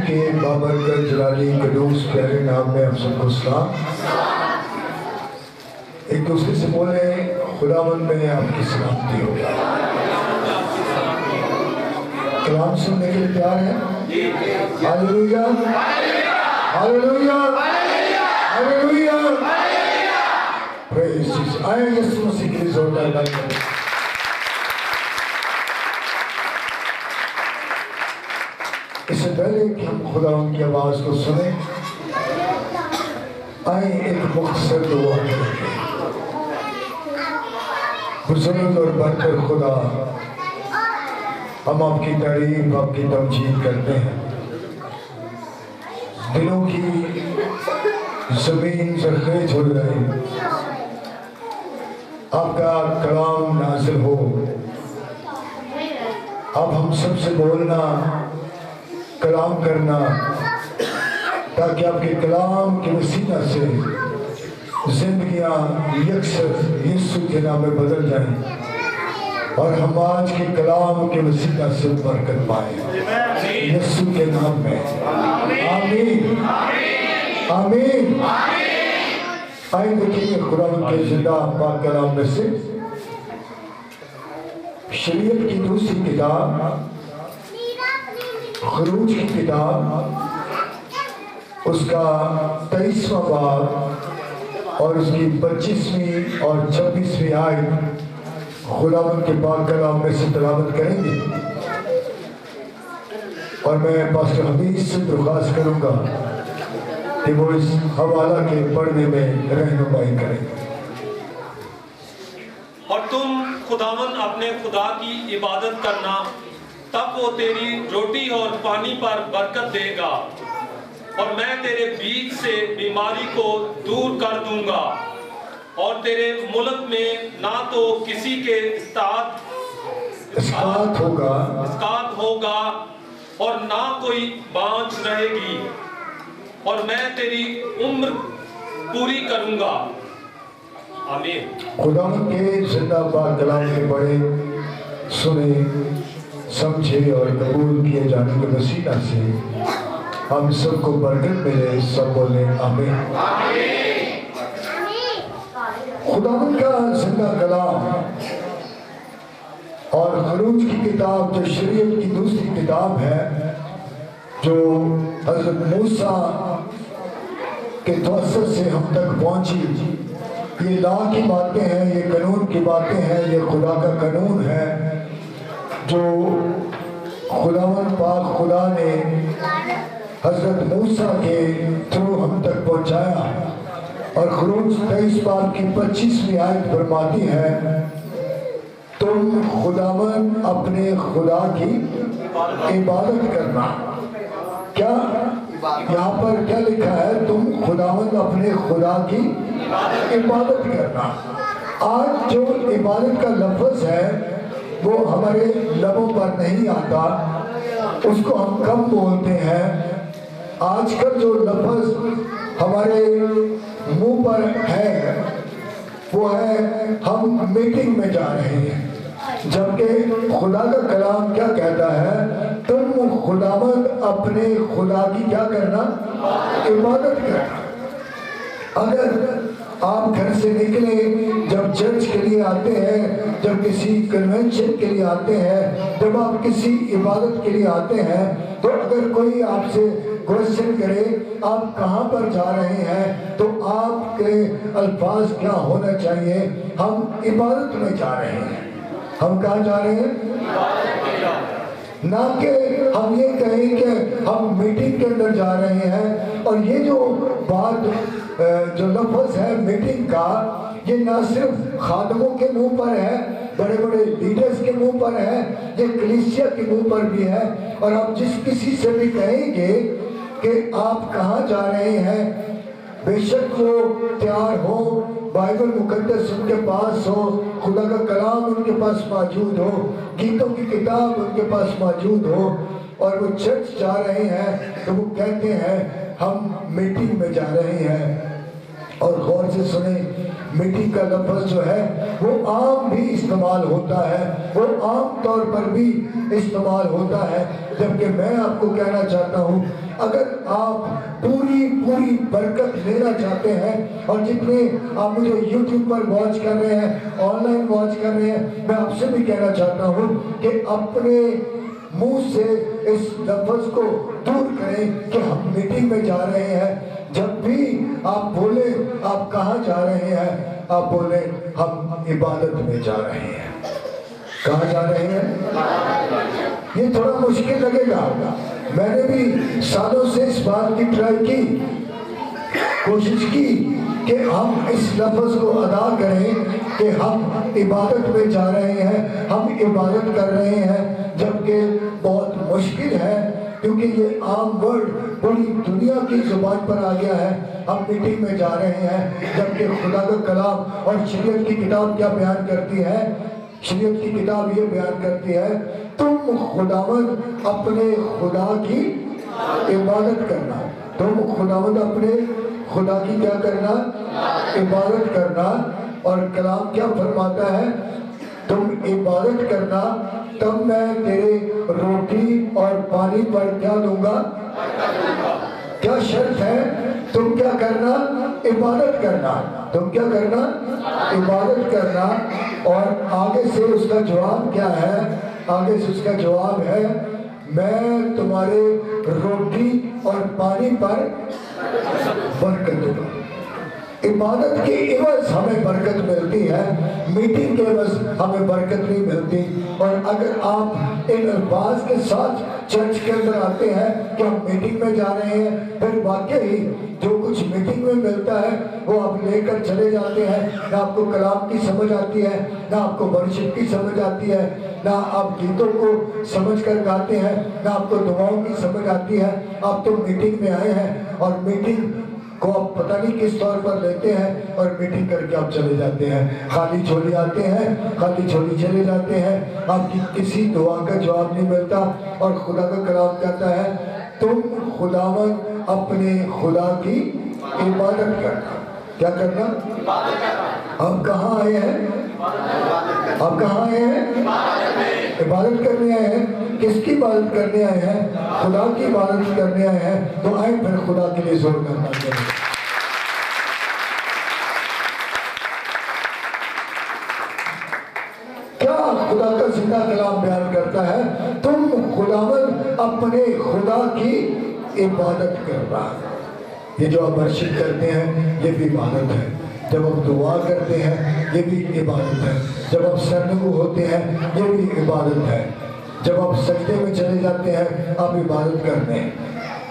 کے بابرکت جلالی قدوس پیارے نام میں آپ سب کو سلام۔ ایک دوسرے سے بولیں خداوند میں آپ کی سلامتی ہو۔ کلام سننے کے لیے تیار ہیں؟ ہاللیلویا ہاللیلویا ہاللیلویا پریز جیسس۔ آئیں یسوع مسیح کے لیے زوردار تعریف کریں۔ اس سے پہلے کہ ہم خداوند کی آواز کو سنیں، آئیں ایک مختصر دعا کریں۔ بزرگ اور برتر خدا، ہم آپ کی تعریف، آپ کی تمجید کرتے ہیں۔ دلوں کی زمین زرخیز ہو رہی، آپ کا کلام نازل ہو، اب ہم سب سے بولنا، کلام کرنا، تاکہ آپ کے کلام کے وسیلہ سے زندگیاں یکسر یسوع کے نام میں بدل جائیں، اور ہم آج کے کلام کے وسیلہ سے برکت پائیں یسوع کے نام میں۔ آمین آمین۔ آئیں دیکھیں گے خداوند کے زندہ پاک کلام میں سے شریعت کی دوسری کتاب خروج کی کتاب، اس کا 23واں باب اور اس کی 25ویں اور 26ویں آیت خداوند کے پاک کلام میں سے تلاوت کریں گے، اور میں پاسٹر حمید سے درخواست کروں گا کہ وہ اس حوالہ کے پڑھنے میں رہنمائی کریں۔ اور تم خداوند اپنے خدا کی عبادت کرنا، تب وہ تیری روٹی اور پانی پر برکت دے گا، اور میں تیرے بیچ سے بیماری کو دور کر دوں گا، اور تیرے ملک میں نہ تو کسی کے اسقاط ہوگا اور نہ کوئی بانجھ رہے گی، اور میں تیری عمر پوری کروں گا۔ آمین۔ خداوند کے زندہ پاک کلام کے پڑھے، سنے، سمجھے اور قبول کیے جانے کے وسیلہ سے ہم سب کو برکت ملے۔ سب بولیں آمین۔ خداوند کا زندہ کلام اور خروج کی کتاب جو شریعت کی دوسری کتاب ہے، جو حضرت موسیٰ کے توسط سے ہم تک پہنچی، یہ لا کی باتیں ہیں، یہ قانون کی باتیں ہیں، یہ خدا کا قانون ہے جو خداوند پاک خدا نے حضرت موسیٰ کے تھرو ہم تک پہنچایا۔ اور خروج 23 باب کی 25ویں آیت فرماتی ہے، تم خداوند اپنے خدا کی عبادت کرنا۔ کیا یہاں پر کیا لکھا ہے؟ تم خداوند اپنے خدا کی عبادت کرنا۔ آج جو عبادت کا لفظ ہے وہ ہمارے لبوں پر نہیں آتا، اس کو ہم کم بولتے ہیں۔ آج کل جو لفظ ہمارے منہ پر ہے وہ ہے ہم میٹنگ میں جا رہے ہیں، جبکہ خدا کا کلام کیا کہتا ہے؟ تم خداوند اپنے خدا کی کیا کرنا؟ عبادت کرنا۔ اگر آپ گھر سے نکلے، جب چرچ کے لیے آتے ہیں، جب کسی کنونشن کے لیے آتے ہیں، جب آپ کسی عبادت کے لیے آتے ہیں، تو اگر کوئی آپ سے کوشچن کرے آپ کہاں پر جا رہے ہیں، تو آپ کے الفاظ کیا ہونا چاہیے؟ ہم عبادت میں جا رہے ہیں۔ ہم کہاں جا رہے ہیں؟ نہ کہ ہم یہ کہیں کہ ہم میٹنگ کے اندر جا رہے ہیں۔ اور یہ جو بات جو لفظ ہے میٹنگ کا، یہ نہ صرف خادموں کے منہ پر ہے، بڑے بڑے لیڈرز کے منہ پر ہے، یہ کلیسیا کے منہ پر بھی ہے۔ اور آپ جس کسی سے بھی کہیں گے کہ آپ کہاں جا رہے ہیں، بے شک وہ تیار ہو، بائبل مقدس ان کے پاس ہو، خدا کا کلام ان کے پاس موجود ہو، گیتوں کی کتاب ان کے پاس موجود ہو، اور وہ چرچ جا رہے ہیں، تو وہ کہتے ہیں ہم میٹنگ میں جا رہے ہیں۔ اور غور سے سنیں، میٹنگ کا لفظ جو ہے وہ عام بھی استعمال ہوتا ہے، وہ عام طور پر بھی استعمال ہوتا ہے، جبکہ میں آپ کو کہنا چاہتا ہوں اگر آپ پوری برکت لینا چاہتے ہیں، اور جتنے آپ مجھے یوٹیوب پر واچ کر رہے ہیں، آن لائن واچ کر رہے ہیں، میں آپ سے بھی کہنا چاہتا ہوں کہ اپنے منہ سے اس لفظ کو دور کریں کہ ہم میٹنگ میں جا رہے ہیں۔ جب بھی آپ بولیں آپ کہاں جا رہے ہیں، آپ بولیں ہم عبادت میں جا رہے ہیں۔ کہاں جا رہے ہیں؟ یہ تھوڑا مشکل لگے گا، میں نے بھی سالوں سے اس بات کی ٹرائی کی، کوشش کی کہ ہم اس لفظ کو ادا کریں کہ ہم عبادت میں جا رہے ہیں، ہم عبادت کر رہے ہیں، جبکہ بہت مشکل ہے کیونکہ یہ عام ورڈ پوری دنیا کی زبان پر آ گیا ہے۔ ہم میٹنگ میں جا رہے ہیں، جبکہ خدا کا کلام اور شریعت کی کتاب کیا بیان کرتی ہے؟ شریعت کی کتاب یہ بیان کرتی ہے تم خداوند اپنے خدا کی عبادت کرنا، تم خداوند اپنے خدا کی کیا کرنا؟ عبادت کرنا۔ اور کلام کیا فرماتا ہے؟ تم عبادت کرنا تب میں تیرے روٹی اور پانی پر کیا دوں گا؟ کیا شرط ہے؟ تم کیا کرنا؟ عبادت کرنا۔ تم کیا کرنا؟ عبادت کرنا۔ اور آگے سے اس کا جواب کیا ہے؟ آگے سے اس کا جواب ہے میں تمہارے روٹی اور پانی پر برکت دوں گا۔ عبادت کے عوض ہمیں برکت ملتی ہے، میٹنگ کے عوض ہمیں برکت نہیں ملتی۔ اور اگر آپ ان الفاظ کے ساتھ چرچ کے اندر آتے ہیں کہ ہم میٹنگ میں جا رہے ہیں، پھر واقعی جو کچھ میٹنگ میں ملتا ہے وہ آپ لے کر چلے جاتے ہیں، نہ آپ کو کلام کی سمجھ آتی ہے، نہ آپ کو ورشپ کی سمجھ آتی ہے، نہ آپ گیتوں کو سمجھ کر گاتے ہیں، نہ آپ کو دعاؤں کی سمجھ آتی ہے۔ آپ تو میٹنگ میں آئے ہیں اور میٹنگ کو آپ پتہ نہیں کس طور پر لیتے ہیں اور میٹنگ کر کے آپ چلے جاتے ہیں، خالی جھولی آتے ہیں، خالی جھولی چلے جاتے ہیں، آپ کی کسی دعا کا جواب نہیں ملتا۔ اور خدا کا کلام کہتا ہے تم خداوند اپنے خدا کی عبادت کرنا۔ کیا کرنا؟ آپ کہاں آئے ہیں؟ آپ کہاں آئے ہیں؟ عبادت کرنے آئے ہیں۔ کس کی عبادت کرنے آئے ہیں؟ خدا کی عبادت کرنے آئے ہیں۔ تو آئے پھر خدا کے لیے زور کرنا چاہیے۔ کیا خدا کا زندہ کلام بیان کرتا ہے؟ تم خداوند اپنے خدا کی عبادت کرنا۔ یہ جو آپ ورشپ کرتے ہیں یہ بھی عبادت ہے، جب آپ دعا کرتے ہیں یہ بھی عبادت ہے، جب آپ سرنگو ہوتے ہیں یہ بھی عبادت ہے، جب آپ سجدے میں چلے جاتے ہیں آپ عبادت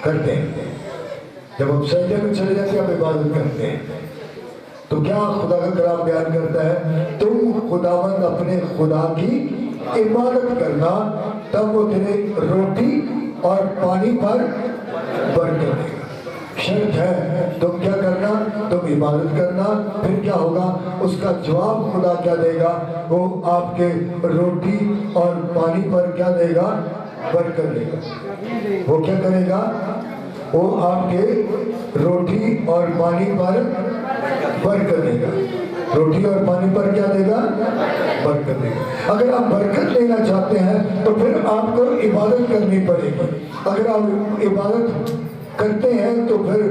کرتے ہیں، جب آپ سجدے میں چلے جاتے ہیں آپ عبادت کرتے ہیں۔ تو کیا خدا کا کلام بیان کرتا ہے تم خداوند اپنے خدا کی عبادت کرنا تب وہ تیرے روٹی اور پانی پر برکت دے گا۔ شرط ہے تم کیا کرنا؟ تم عبادت کرنا۔ پھر کیا ہوگا؟ اس کا جواب خدا کیا دے گا؟ وہ آپ کے روٹی اور پانی پر کیا دے گا؟ برکت دے گا۔ وہ کیا کرے گا؟ وہ آپ کے روٹی اور پانی پر برکت دے گا۔ روٹی اور پانی پر کیا دے گا؟ برکت دے گا۔ اگر آپ برکت لینا چاہتے ہیں تو پھر آپ کو عبادت کرنی پڑے گی۔ اگر آپ عبادت کرتے ہیں تو پھر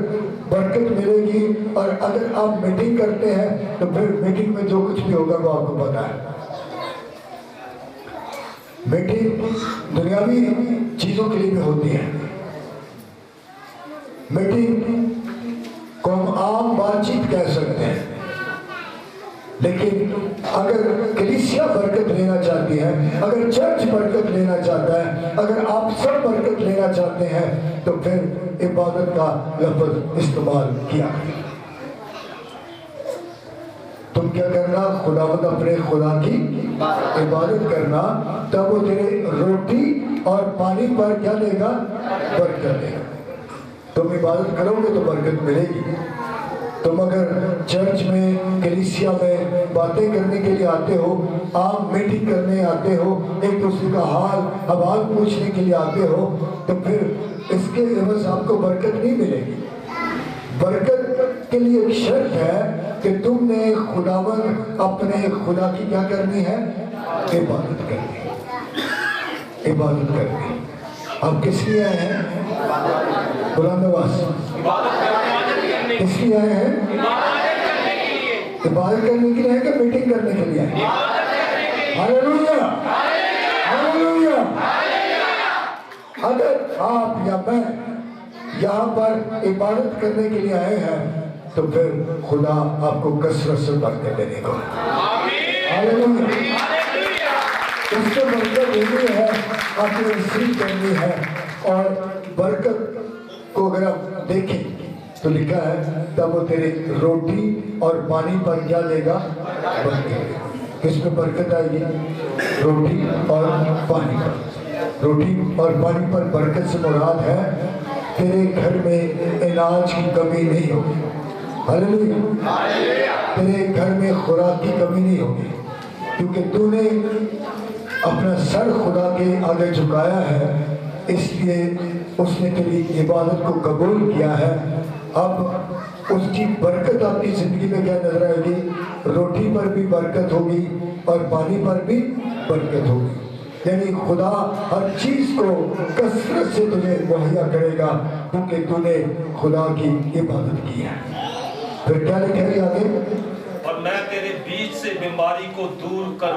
برکت ملے گی، اور اگر آپ میٹنگ کرتے ہیں تو پھر میٹنگ میں جو کچھ بھی ہوگا وہ آپ کو پتا ہے۔ میٹنگ دنیاوی چیزوں کے لیے بھی ہوتی ہے۔ میٹنگ کو ہم عام بات چیت کہہ سکتے ہیں، لیکن اگر کلیسیا برکت لینا چاہتی ہے، اگر چرچ برکت لینا چاہتا ہے، اگر آپ سب برکت لینا چاہتے ہیں تو پھر عبادت کا لفظ استعمال کیا۔ تم کیا کرنا؟ خداوند اپنے خدا کی عبادت کرنا تب وہ تیرے روٹی اور پانی پر کیا دے گا؟ برکت دے گا۔ تم عبادت کرو گے تو برکت ملے گی۔ تم اگر چرچ میں کلیسیا میں باتیں کرنے کے لیے آتے ہو، عام میٹنگ کرنے آتے ہو، ایک دوسرے کا حال احوال پوچھنے کے لیے آتے ہو، تو پھر اس کے عوض آپ کو برکت نہیں ملے گی۔ برکت کے لیے ایک شرط ہے کہ تم نے خداوند اپنے خدا کی کیا کرنی ہے؟ عبادت کرنی ہے، عبادت کرنی۔ اب کس لیے آئے ہیں؟ بلند آواز، کس لیے آئے ہیں؟ عبادت کرنے کے لیے ہے کہ میٹنگ کرنے کے لیے ہے؟ ہاللیلویا، ہاللیلویا۔ اگر آپ یا میں یہاں پر عبادت کرنے کے لیے آئے ہیں تو پھر خدا آپ کو کثرت سے برکت دینے کو، ہاللیلویا، اس سے برکت دینی ہے، آپ نے رسیو کرنی ہے۔ اور برکت کو اگر آپ دیکھیں تو لکھا ہے تب وہ تیرے روٹی اور پانی پر کیا دے گا؟ برکت۔ کس میں برکت آئے گی؟ روٹی اور پانی پر۔ روٹی اور پانی پر برکت سے مراد ہے تیرے گھر میں اناج کی کمی نہیں ہوگی، ہاللیلویا، تیرے گھر میں خوراک کی کمی نہیں ہوگی، کیونکہ تو نے اپنا سر خدا کے آگے جھکایا ہے، اس لیے اس نے تیری عبادت کو قبول کیا ہے۔ اب اس کی برکت آپ کی زندگی میں کیا نظر آئے گی؟ روٹی پر بھی برکت ہوگی اور پانی پر بھی برکت ہوگی، یعنی خدا ہر چیز کو کثرت سے تجھے مہیا کرے گا کیونکہ تو نے خدا کی عبادت کی ہے۔ پھر کیا لکھا ہے آگے؟ اور میں تیرے بیچ سے بیماری کو دور کر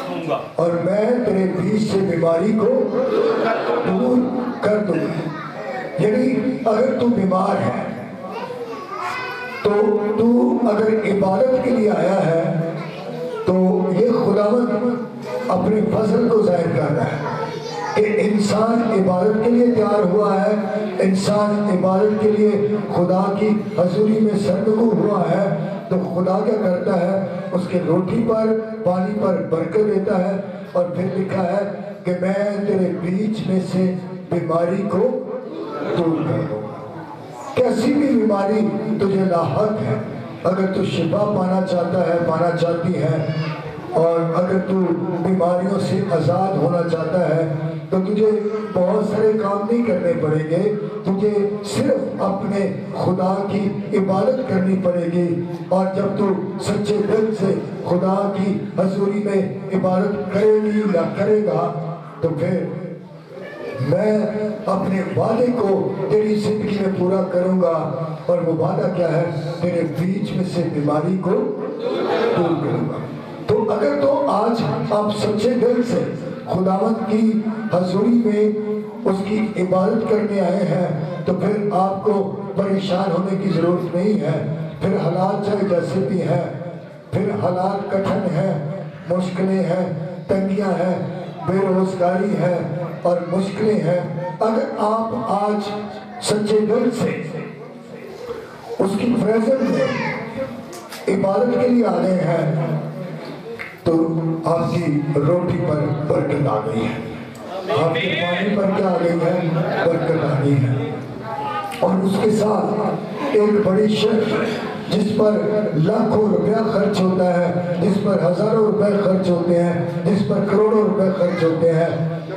دوں گا، اور میں تیرے بیچ سے بیماری کو دور کر دوں گا، یعنی اگر تو بیمار ہے تو تو اگر عبادت کے لیے آیا ہے تو یہ خداوند اپنے فضل کو ظاہر کر رہا ہے کہ انسان عبادت کے لیے تیار ہوا ہے، انسان عبادت کے لیے خدا کی حضوری میں سرنگو ہوا ہے، تو خدا کیا کرتا ہے؟ اس کے روٹی پر پانی پر برکت دیتا ہے۔ اور پھر لکھا ہے کہ میں تیرے بیچ میں سے بیماری کو دور کر دوں گا۔ کیسی بھی بیماری تجھے لاحق ہے، اگر تو شفا پانا چاہتا ہے، پانا چاہتی ہے، اور اگر تو بیماریوں سے آزاد ہونا چاہتا ہے تو تجھے بہت سارے کام نہیں کرنے پڑیں گے، تجھے صرف اپنے خدا کی عبادت کرنی پڑے گی۔ اور جب تو سچے دل سے خدا کی حضوری میں عبادت کرے گی یا کرے گا تو پھر میں اپنے وعدے کو تیری زندگی میں پورا کروں گا۔ اور وہ وعدہ کیا ہے؟ تیرے بیچ میں سے بیماری کو دور کروں گا۔ تو اگر تو آج آپ سچے دل سے خداوند کی حضوری میں اس کی عبادت کرنے آئے ہیں تو پھر آپ کو پریشان ہونے کی ضرورت نہیں ہے۔ پھر حالات چاہے جیسے بھی ہیں، پھر حالات کٹھن ہیں، مشکلیں ہیں، تنگیاں ہیں، بے روزگاری ہے اور مشکلیں ہیں، اگر آپ آج سچے دل سے اس کی پریزنس میں عبادت کے لیے آ گئے ہیں تو آپ کی روٹی پر برکت آ گئی ہے، آپ کے پانی پر کیا آ گئی ہے؟ برکت آ گئی ہے۔ اور اس کے ساتھ ایک بڑی شرط جس پر لاکھوں روپیہ خرچ ہوتا ہے، جس پر ہزاروں روپے خرچ ہوتے ہیں، جس پر کروڑوں روپے خرچ ہوتے ہیں،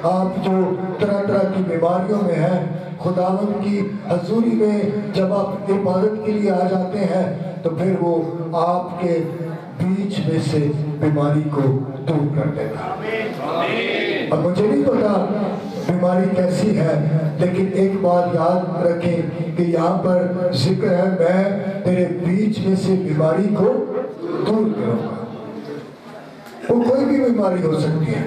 آپ جو طرح طرح کی بیماریوں میں ہیں، خداوند کی حضوری میں جب آپ عبادت کے لیے آ جاتے ہیں تو پھر وہ آپ کے بیچ میں سے بیماری کو دور کر دیتا۔ اب مجھے نہیں پتا بیماری کیسی ہے، لیکن ایک بات یاد رکھیں کہ یہاں پر ذکر ہے میں تیرے بیچ میں سے بیماری کو دور کروں گا۔ وہ کوئی بھی بیماری ہو سکتی ہے،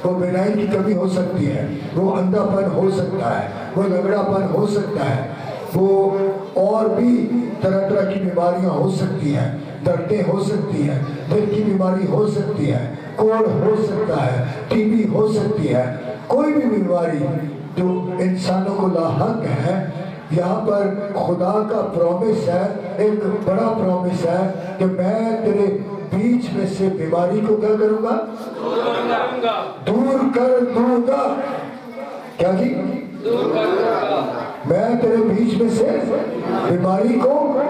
وہ بینائی کی کمی ہو سکتی ہے، وہ اندھا پن ہو سکتا ہے، وہ لنگڑا پن ہو سکتا ہے، وہ اور بھی طرح طرح کی بیماریاں ہو سکتی ہیں، دردیں ہو سکتی ہیں، دل کی بیماری ہو سکتی ہے، کوڑ ہو سکتا ہے، ٹی بی ہو سکتی ہے، کوئی بھی بیماری جو انسانوں کو لاحق ہے۔ یہاں پر خدا کا پرومس ہے، ایک بڑا پرومس ہے کہ میں تیرے بیچ میں سے بیماری کو کیا کروں گا؟ دور کر دوں گا۔ کیا جی؟ میں تیرے بیچ میں سے بیماری کو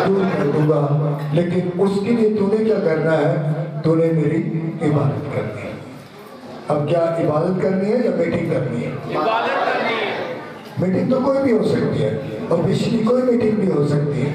دور کر دوں گا، لیکن اس کے لیے تو نے کیا کرنا ہے؟ تو نے میری عبادت کرنی ہے۔ اب کیا عبادت کرنی ہے یا میٹنگ کرنی ہے؟ عبادت کرنی ہے۔ میٹنگ تو کوئی بھی ہو سکتی ہے اور پچھلی کوئی میٹنگ بھی ہو سکتی ہے،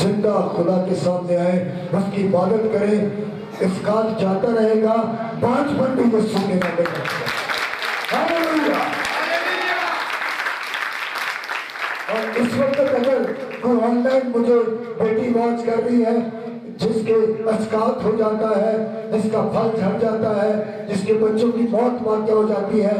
زندہ خدا کے سامنے آئیں، اس کی عبادت کریں۔ اس کال جاتا رہے گا، 5 بن بھی یسوع کے نام میں ہاللیلویا۔ اور اس وقت اگر کوئی آن لائن مجھے بیٹی واچ کر رہی ہے جس کے اسقاط ہو جاتا ہے، جس کا پھل جھڑ جاتا ہے، جس کے بچوں کی موت واقع ہو جاتی ہے،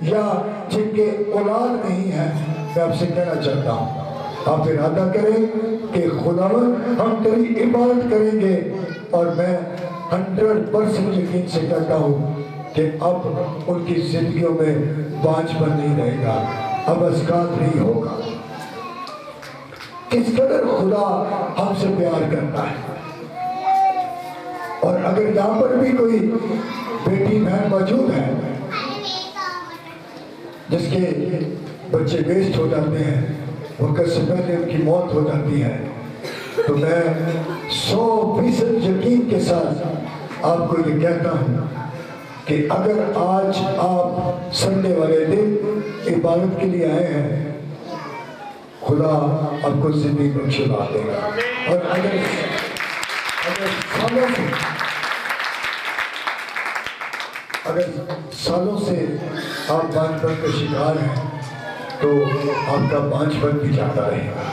یا جن کے اولاد نہیں ہے، میں آپ سے کہنا چاہتا ہوں آپ ارادہ کریں کہ خداوند ہم تیری عبادت کریں گے، اور میں 100% یقین سے کہتا ہوں کہ اب ان کی زندگیوں میں بانجھ بن نہیں رہے گا، اب اسقاط نہیں ہوگا۔ کس قدر خدا ہم سے پیار کرتا ہے۔ اور اگر یہاں پر بھی کوئی بیٹی بہن موجود ہے جس کے بچے ویسٹ ہو جاتے ہیں، وقت سے پہلے ان کی موت ہو جاتی ہے، تو میں 100% یقین کے ساتھ آپ کو یہ کہتا ہوں کہ اگر آج آپ سنڈے والے دن عبادت کے لیے آئے ہیں، خدا آپ کو زندگی بخشوا دے گا۔ اور اگر سالوں سے آپ بانجھ پن کا شکار ہیں تو آپ کا بانجھ پن بھی جاتا رہے گا۔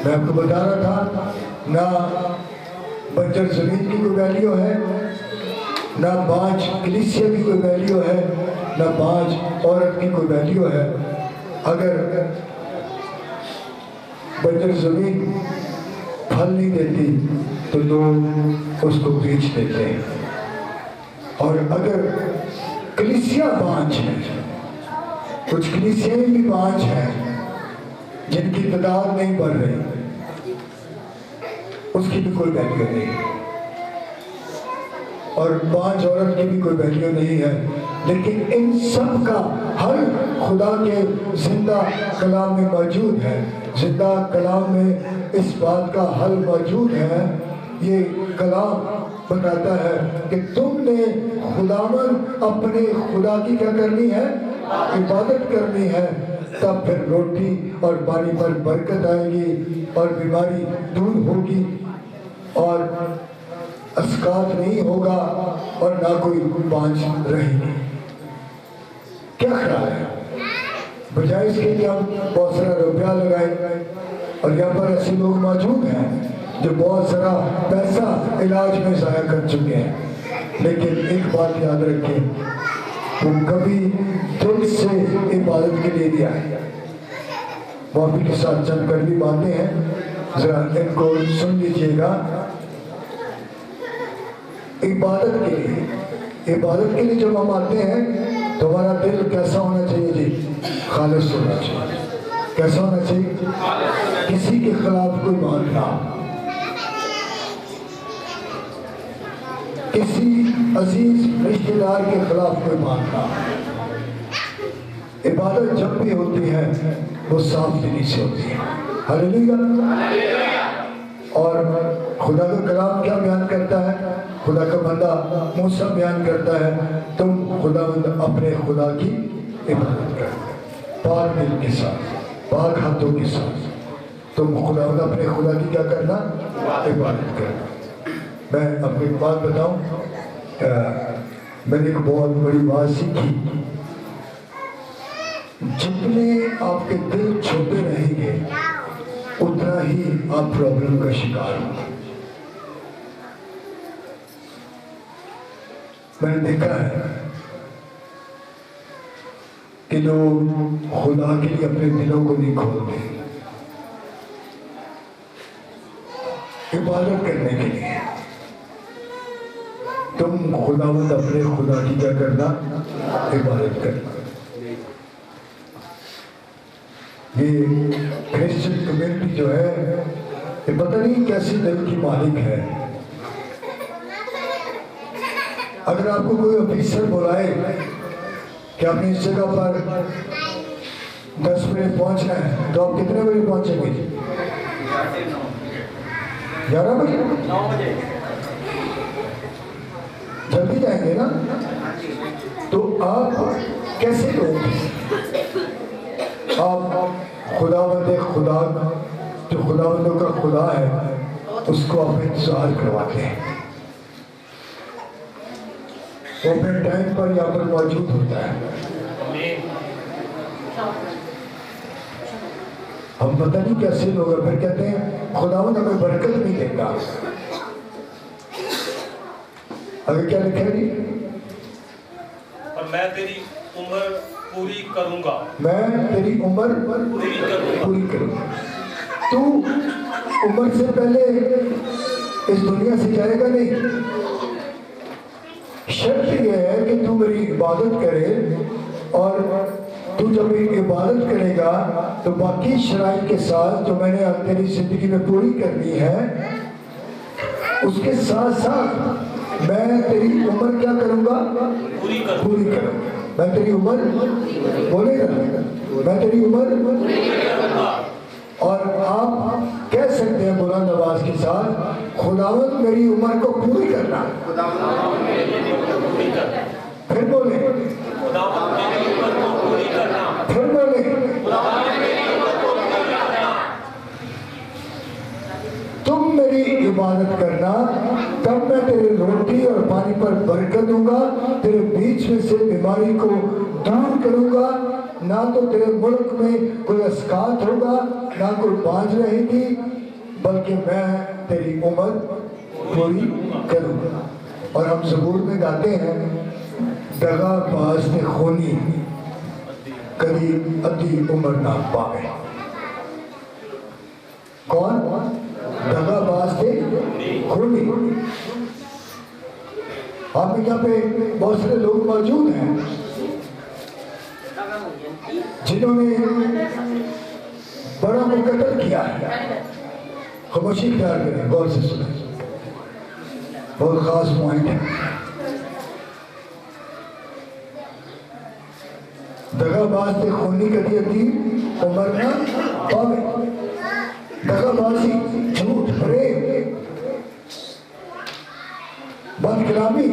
میں آپ کو بتا رہا تھا، نہ بنجر زمین کی کوئی ویلیو ہے، نہ بانجھ کلیسیا کی کوئی ویلیو ہے، نہ بانجھ عورت کی کوئی ویلیو ہے۔ اگر بنجر زمین پھل نہیں دیتی تو لوگ اس کو بیچ دیتے ہیں، اور اگر کلیسیا بانجھ ہے، کچھ کلیسیاں بھی بانجھ ہیں جن کی تعداد نہیں بڑھ رہی، اس کی بھی کوئی ویلیو نہیں، اور بانجھ عورت کی بھی کوئی ویلیو نہیں ہے، لیکن ان سب کا حل خدا کے زندہ کلام میں موجود ہے۔ زندہ کلام میں اس بات کا حل موجود ہے۔ یہ کلام بتاتا ہے کہ تم نے خداوند اپنے خدا کی کیا کرنی ہے؟ عبادت کرنی ہے، تب پھر روٹی اور پانی پر برکت آئے گی، اور بیماری دور ہوگی، اور اسقاط نہیں ہوگا، اور نہ کوئی بانجھ رہے گی۔ کیا خیال ہے؟ بجائے اس کے کہ ہم بہت سارا روپیہ لگائیں، اور یہاں پر ایسے لوگ موجود ہیں جو بہت سارا پیسہ علاج میں ضائع کر چکے ہیں، لیکن ایک بات یاد رکھیں، وہ کبھی دل سے عبادت کے لیے نہیں آئے۔ معافی کے ساتھ چند کڑوی باتیں ہیں، ذرا ان کو سن لیجئے گا۔ عبادت کے لیے جب ہم آتے ہیں تو ہمارا دل کیسا ہونا چاہیے جی؟ خالص ہونا چاہیے۔ کیسا ہونا چاہیے؟ کسی کے خلاف کوئی بات نہ، کسی عزیز رشتہ دار کے خلاف کوئی بات نہ۔ عبادت جب بھی ہوتی ہے وہ صاف دلی سے ہوتی ہے۔ ہاللیلویا۔ اور خدا کا کلام کیا بیان کرتا ہے؟ خدا کا بندہ موسیٰ بیان کرتا ہے، تم خداوند اپنے خدا کی عبادت کرو، پاک دل کے ساتھ، پاک ہاتھوں کے ساتھ۔ تم خداوند اپنے خدا کی کیا کرنا؟ عبادت کرنا۔ میں اپنی بات بتاؤں، میں نے ایک بہت بڑی بات سیکھی، جتنے آپ کے دل چھوٹے رہیں گے اتنا ہی آپ پرابلم کا شکار ہوں۔ میں نے دیکھا ہے کہ لوگ خدا کے لیے اپنے دلوں کو نہیں کھولتے عبادت کرنے کے لیے۔ تم خداوند اپنے خدا کی کیا کرنا؟ عبادت کرنا۔ یہ کرسچن کمیونٹی جو ہے یہ پتہ نہیں کیسی دل کی مالک ہے۔ اگر آپ کو کوئی آفیسر بلائے کہ آپ نے اس جگہ پر 10 منٹ پہنچنا ہے تو آپ کتنے بجے پہنچیں گے؟ 11 بجے؟ 9 بجے جلدی جائیں گے نا؟ تو آپ کیسے لوگ؟ آپ خداوند خدا جو خداوندوں کا خدا ہے اس کو آپ انتظار کرواتے ہیں. وہ اپنے ٹائم پر یہاں پر موجود ہوتا ہے. ہم پتہ نہیں کیسے لوگ ہیں، پھر کہتے ہیں خداوند ہمیں برکت نہیں دے گا. اگر کیا لکھا ہے؟ اور میں تیری عمر پوری کروں گا. میں تیری عمر پوری کروں گا. تو عمر سے پہلے اس دنیا سے جائے گا نہیں. شرط یہ ہے کہ تو میری عبادت کرے، اور تو جب عبادت کرے گا تو باقی شرائط کے ساتھ جو میں نے تیری زندگی میں پوری کرنی ہے اس کے ساتھ ساتھ میں تیری عمر کیا کروں گا؟ پوری کروں گا. میں تیری عمر بولے گا، میں تیری عمر پوری کروں گا. اور آپ کہہ سکتے ہیں بلند آواز کے ساتھ، خداوند میری عمر کو پوری کرنا. پھر بولے، پھر بولے. تم میری عبادت کرنا تب میں تیرے روٹی اور پانی پر برکت دوں گا، تیرے بیچ میں سے بیماری کو دور کروں گا. نہ تو تیرے ملک میں کوئی اسقاط ہوگا، نہ کوئی بانجھ رہے گی، بلکہ میں تیری عمر پوری کروں گا. اور ہم زبور میں گاتے ہیں، دغا باز نے خونی کبھی ادھی عمر نہ پاوے. کون؟ دغا باز نے خونی. آپ یہاں پہ بہت سارے لوگ موجود ہیں جنہوں نے بڑا کو قتل کیا ہے. خاموشی اختیار کریں، غور سے سنیں، بہت خاص پوائنٹ ہے. دغا باز نے خونی کبھی ادھی عمر نہ پاوے. دغا بازی، جھوٹ، فریب، بد کلامی.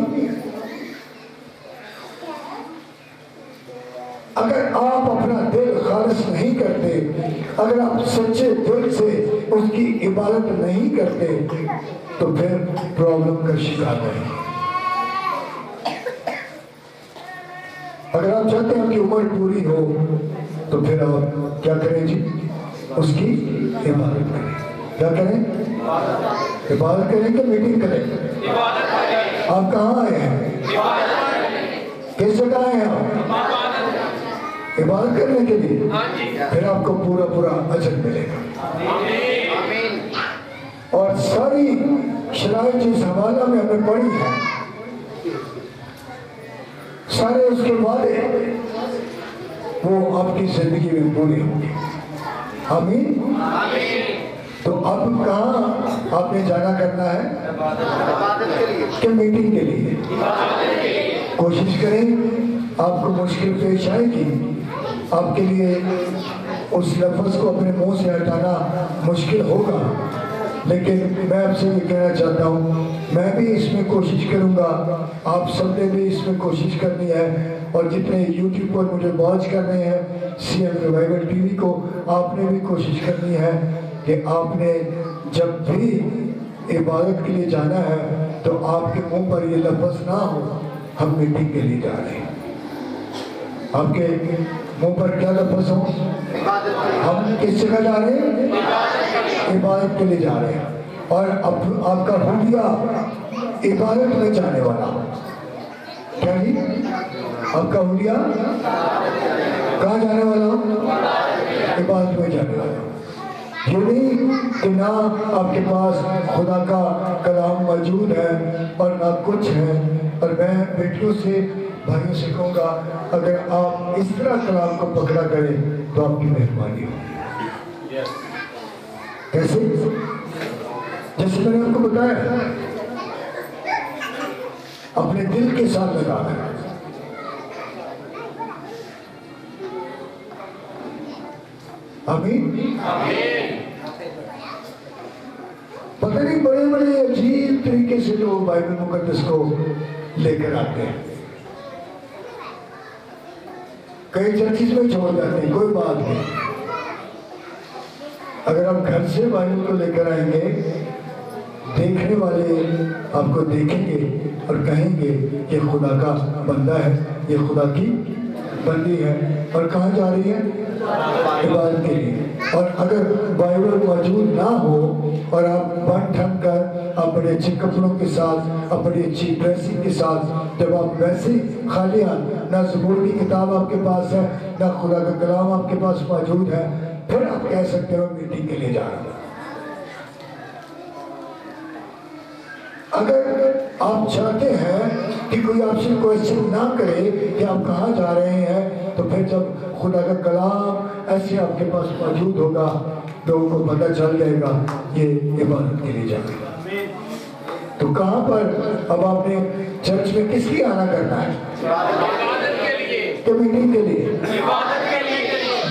اگر آپ اپنا دل خالص نہیں کرتے، اگر آپ سچے دل سے اس کی عبادت نہیں کرتے تو پھر پرابلم کا شکار نہیں. اگر آپ چاہتے ہیں کہ عمر پوری ہو تو پھر آپ کیا کریں جی؟ اس کی عبادت کریں. کیا کریں؟ عبادت کریں کہ میٹنگ کریں؟ آپ کہاں آئے ہیں؟ کس جگہ آئے ہیں آپ؟ عبادت کرنے کے لیے. پھر آپ کو پورا پورا اجر ملے گا. اور ساری شرائط جس حوالہ میں ہمیں پڑھی ہے، سارے اس کے وعدے وہ آپ کی زندگی میں پورے ہوں گے. آمین. تو اب کہاں آپ نے جانا کرنا ہے؟ کہ میٹنگ کے لیے. کوشش کریں، آپ کو مشکل پیش آئے گی، آپ کے لیے اس لفظ کو اپنے منہ سے ہٹانا مشکل ہوگا، لیکن میں آپ سے یہ کہنا چاہتا ہوں، میں بھی اس میں کوشش کروں گا، آپ سب نے بھی اس میں کوشش کرنی ہے. اور جتنے یوٹیوب پر مجھے واچ کر رہے ہیں C M revival T V کو، آپ نے بھی کوشش کرنی ہے کہ آپ نے جب بھی عبادت کے لیے جانا ہے تو آپ کے منہ پر یہ لفظ نہ ہو ہم میٹنگ کے لیے جا رہے ہیں. آپ کے منہ پر کیا لفظ ہو؟ ہم کس جگہ جا رہے ہیں؟ عبادت کے لیے جا رہے ہیں. اور اب آپ کا حلیہ عبادت میں جانے والا. کیا جی؟ آپ کا حلیہ کہاں جانے والا؟ عبادت میں جانے والا. یہ نہیں کہ نہ آپ کے پاس خدا کا کلام موجود ہے اور نہ کچھ ہے. اور میں بیٹیوں سے، بھائیوں سے کہوں گا، اگر آپ اس طرح کلام کو پکڑا کریں تو آپ کی مہربانی ہوگی. کیسے؟ جیسے میں نے آپ کو بتایا، اپنے دل کے ساتھ لگا کر. آمین. پتہ نہیں بڑے بڑے عجیب طریقے سے لوگ بائبل مقدس کو لے کر آتے ہیں، کئی چرچز میں چھوڑ جاتے ہیں، کوئی بات نہیں. اگر آپ گھر سے بائبل کو لے کر آئیں گے، دیکھنے والے آپ کو دیکھیں گے اور کہیں گے یہ خدا کا بندہ ہے، یہ خدا کی بندی ہے، اور کہاں جا رہی ہے؟ عبادت کے لیے۔ اور اگر بائبل موجود نہ ہو اور آپ بن ٹھن کر آپ بڑے اچھے کپڑوں کے ساتھ، آپ بڑی اچھی ڈریسنگ کے ساتھ، جب آپ ویسے خالی نہ زبور کی کتاب آپ کے پاس ہے، نہ خدا کا کلام آپ کے پاس موجود ہے، پھر آپ کہہ سکتے ہو میٹنگ کے لیے جا رہا ہوں۔ اگر آپ چاہتے ہیں کہ کوئی آپ سے کوئسچن نہ کرے کہ آپ کہاں جا رہے ہیں، تو پھر جب خدا کا کلام ایسے آپ کے پاس موجود ہوگا، لوگوں کو پتہ چل جائے گا یہ عبادت کے لیے جا رہے ہیں۔ تو کہاں پر اب آپ نے چرچ میں کس کی آنا کرنا ہے؟ عبادت کے لیے کہ میٹنگ کے لیے؟ عبادت کے لیے۔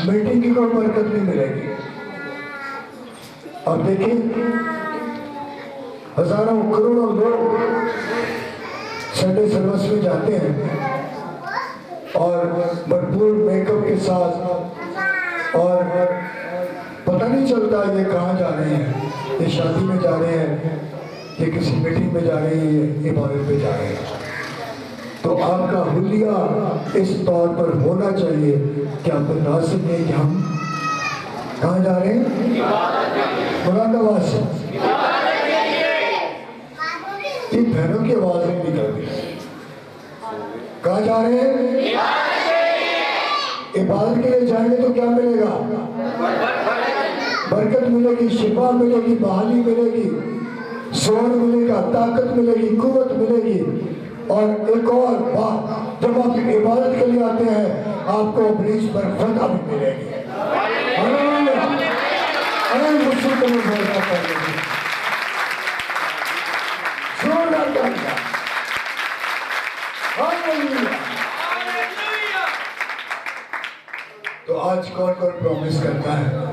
میٹنگ کی کوئی برکت نہیں ملے گی۔ اب دیکھیں، ہزاروں کروڑوں لوگ سنڈے سروس میں جاتے ہیں اور بھرپور میک اپ کے ساتھ، اور پتہ نہیں چلتا یہ کہاں جا رہے ہیں، یہ شادی میں جا رہے ہیں، یہ کسی میٹنگ میں جا رہے ہیں، یہ عبادت پہ جا رہے ہیں۔ تو آپ کا حلیہ اس طور پر ہونا چاہیے کہ آپ بتا سکیں کہ ہم کہاں جا رہے ہیں؟ مراد آباد سے۔ یہ بہنوں کی آواز نہیں نکلتی۔ کہاں جا رہے ہیں؟ عبادت کے لیے جائیں گے تو کیا ملے گا؟ برکت ملے گی، شفا ملے گی، بحالی ملے گی، زور ملے گا، طاقت ملے گی، قوت ملے گی۔ اور ایک اور بات، جب آپ عبادت کے لیے آتے ہیں آپ کو ابلیس پر فتح بھی ملے گی۔ تو آج کون کون پرومس کرتا ہے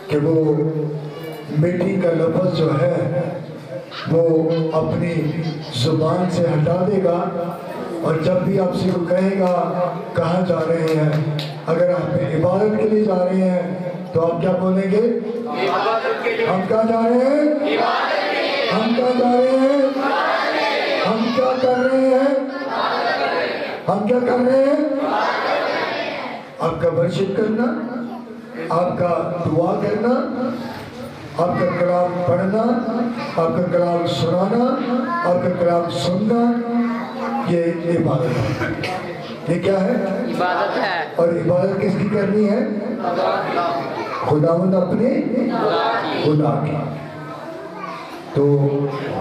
کہ وہ میٹنگ کا لفظ جو ہے وہ اپنی زبان سے ہٹا دے گا، اور جب بھی آپ سے وہ کہے گا کہاں جا رہے ہیں، اگر آپ عبادت کے لیے جا رہے ہیں تو آپ کیا بولیں گے؟ ہم کہاں جا رہے ہیں؟ ہم کہاں جا رہے ہیں؟ ہم کیا کر رہے ہیں؟ ہم کیا کر رہے ہیں؟ آپ کا ورشپ کرنا، آپ کا دعا کرنا، آپ کا کلام پڑھنا، آپ کا کلام سنانا، آپ کا کلام سننا، یہ عبادت ہے۔ یہ کیا ہے؟ عبادت ہے۔ اور عبادت کس کی کرنی ہے؟ خداوند اپنے خدا کی۔ تو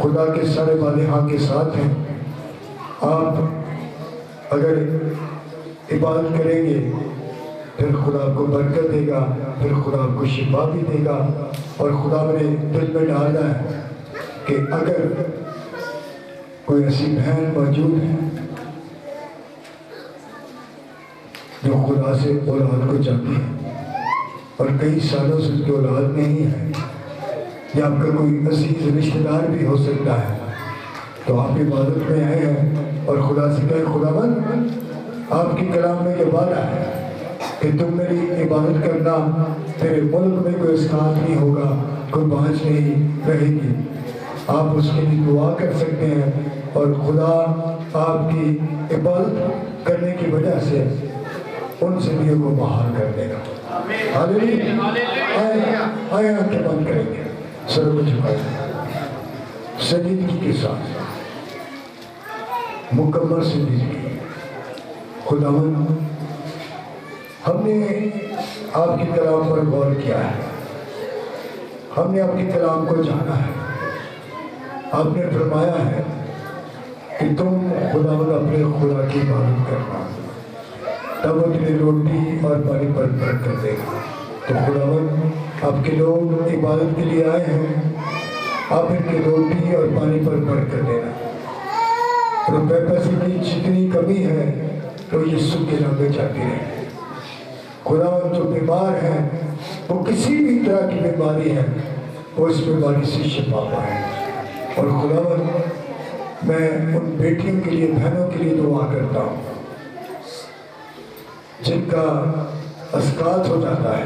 خدا کے سارے وعدے ہاں کے ساتھ ہیں۔ آپ اگر عبادت کریں گے پھر خدا آپ کو برکت دے گا، پھر خدا آپ کو شفا بھی دے گا۔ اور خدا میرے دل میں ڈالا ہے کہ اگر کوئی ایسی بہن موجود ہے جو خدا سے اولاد کو چاہتی ہے اور کئی سالوں سے اس کی اولاد نہیں ہے، یا آپ کا کوئی عزیز رشتہ دار بھی ہو سکتا ہے، تو آپ عبادت میں آئے ہیں اور خدا سے کہیں خداوند آپ کی کلام میں یہ وعدہ ہے کہ تم میری عبادت کرنا، تیرے ملک میں کوئی اسقاط نہیں ہوگا، کوئی بانجھ نہیں رہے گی۔ آپ اس کے لیے دعا کر سکتے ہیں اور خدا آپ کی عبادت کرنے کی وجہ سے ان زندگیوں کو بحال کر دے گا۔ آئے آنکھیں بند کریں گے، سر کو جھکائیں، سجدگی کے ساتھ مکمل سجدگی۔ خداوند ہم نے آپ کے کلام پر غور کیا ہے، ہم نے آپ کے کلام کو جانا ہے۔ آپ نے فرمایا ہے کہ تم خداوند اپنے خدا کی عبادت کرنا، تب وہ تمہیں روٹی اور پانی پر برکت دے گا۔ تو خداوند آپ کے لوگ عبادت کے لیے آئے ہیں، آپ ان کے روٹی اور پانی پر برکت دینا۔ روپے پیسے کی جتنی کمی ہے تو یسوع کے نام میں جاتی رہے۔ خداوند جو بیمار ہیں، وہ کسی بھی طرح کی بیماری ہے، وہ اس بیماری سے شفا پائے۔ اور خداوند میں ان بیٹیوں کے لیے، بہنوں کے لیے دعا کرتا ہوں جن کا اسقاط ہو جاتا ہے،